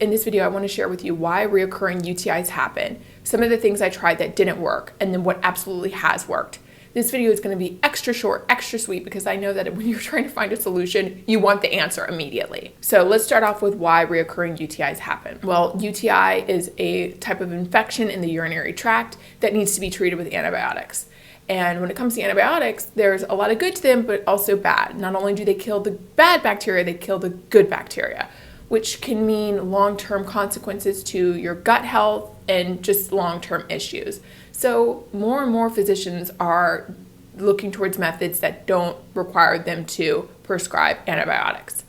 In this video, I want to share with you why recurring UTIs happen, some of the things I tried that didn't work, and then what absolutely has worked. This video is going to be extra short, extra sweet, because I know that when you're trying to find a solution, you want the answer immediately. So let's start off with why recurring UTIs happen. Well, UTI is a type of infection in the urinary tract that needs to be treated with antibiotics. And when it comes to antibiotics, there's a lot of good to them, but also bad. Not only do they kill the bad bacteria, they kill the good bacteria, which can mean long-term consequences to your gut health and just long-term issues. So more and more physicians are looking towards methods that don't require them to prescribe antibiotics.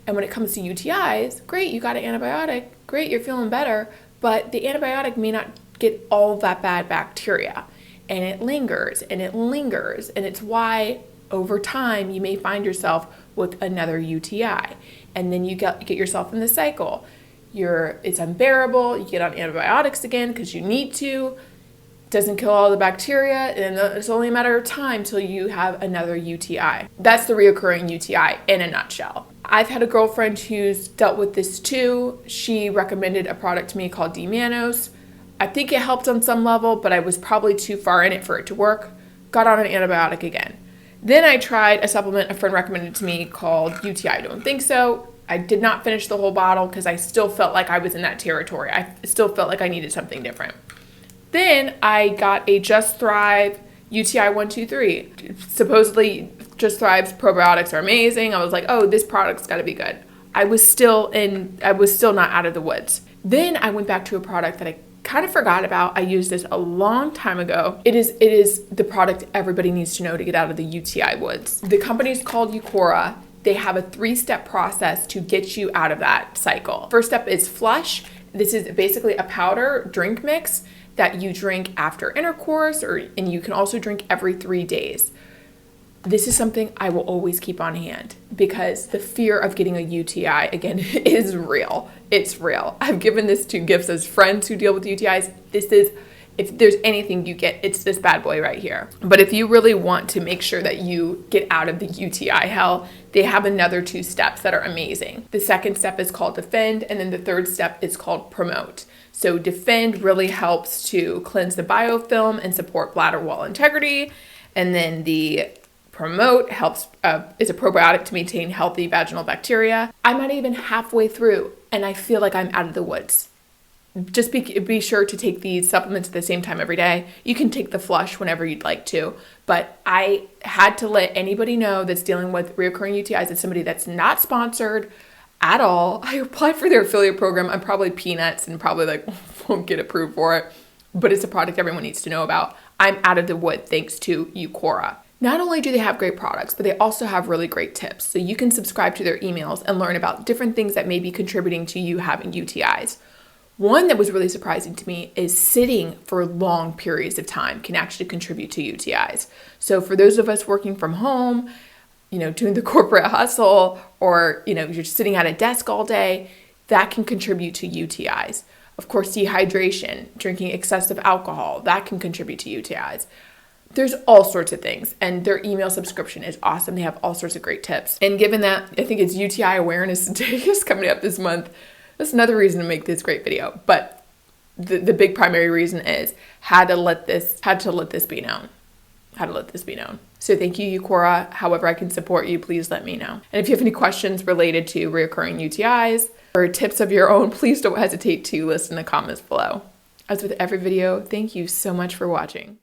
And when it comes to UTIs, great, you got an antibiotic, great, you're feeling better, but the antibiotic may not get all of that bad bacteria. And it lingers, and it lingers, and it's why over time you may find yourself with another UTI. And then you get yourself in the cycle. It's unbearable, you get on antibiotics again because you need to, doesn't kill all the bacteria, and it's only a matter of time till you have another UTI. That's the reoccurring UTI in a nutshell. I've had a girlfriend who's dealt with this too. She recommended a product to me called D-mannose. I think it helped on some level, but I was probably too far in it for it to work. Got on an antibiotic again. Then I tried a supplement a friend recommended to me called UTI. I don't think so. I did not finish the whole bottle because I still felt like I was in that territory. I still felt like I needed something different. Then I got a Just Thrive UTI 123. Supposedly Just Thrive's probiotics are amazing. I was like, oh, this product's got to be good. I was still not out of the woods. Then I went back to a product that I kind of forgot about. I used this a long time ago. It is the product everybody needs to know to get out of the UTI woods. The company is called Uqora. They have a 3-step process to get you out of that cycle. First step is flush. This is basically a powder drink mix that you drink after intercourse, and you can also drink every 3 days. This is something I will always keep on hand because the fear of getting a UTI, again, is real. It's real. I've given this to gifts as friends who deal with UTIs. If there's anything you get, it's this bad boy right here. But if you really want to make sure that you get out of the UTI hell, they have another 2 steps that are amazing. The second step is called Defend, and then the third step is called Promote. So Defend really helps to cleanse the biofilm and support bladder wall integrity, and then the Promote helps is a probiotic to maintain healthy vaginal bacteria. I'm not even halfway through, and I feel like I'm out of the woods. Just be sure to take these supplements at the same time every day. You can take the flush whenever you'd like to, but I had to let anybody know that's dealing with recurring UTIs as somebody that's not sponsored at all. I applied for their affiliate program. I'm probably peanuts and probably won't get approved for it, but it's a product everyone needs to know about. I'm out of the wood thanks to Uqora. Not only do they have great products, but they also have really great tips. So you can subscribe to their emails and learn about different things that may be contributing to you having UTIs. One that was really surprising to me is sitting for long periods of time can actually contribute to UTIs. So for those of us working from home, doing the corporate hustle, or, you're sitting at a desk all day, that can contribute to UTIs. Of course, dehydration, drinking excessive alcohol, that can contribute to UTIs. There's all sorts of things, and their email subscription is awesome. They have all sorts of great tips. And given that I think it's UTI Awareness Day is coming up this month, that's another reason to make this great video. But the big primary reason is had to let this be known. So thank you, Uqora. However I can support you, please let me know. And if you have any questions related to recurring UTIs or tips of your own, please don't hesitate to list in the comments below. As with every video, thank you so much for watching.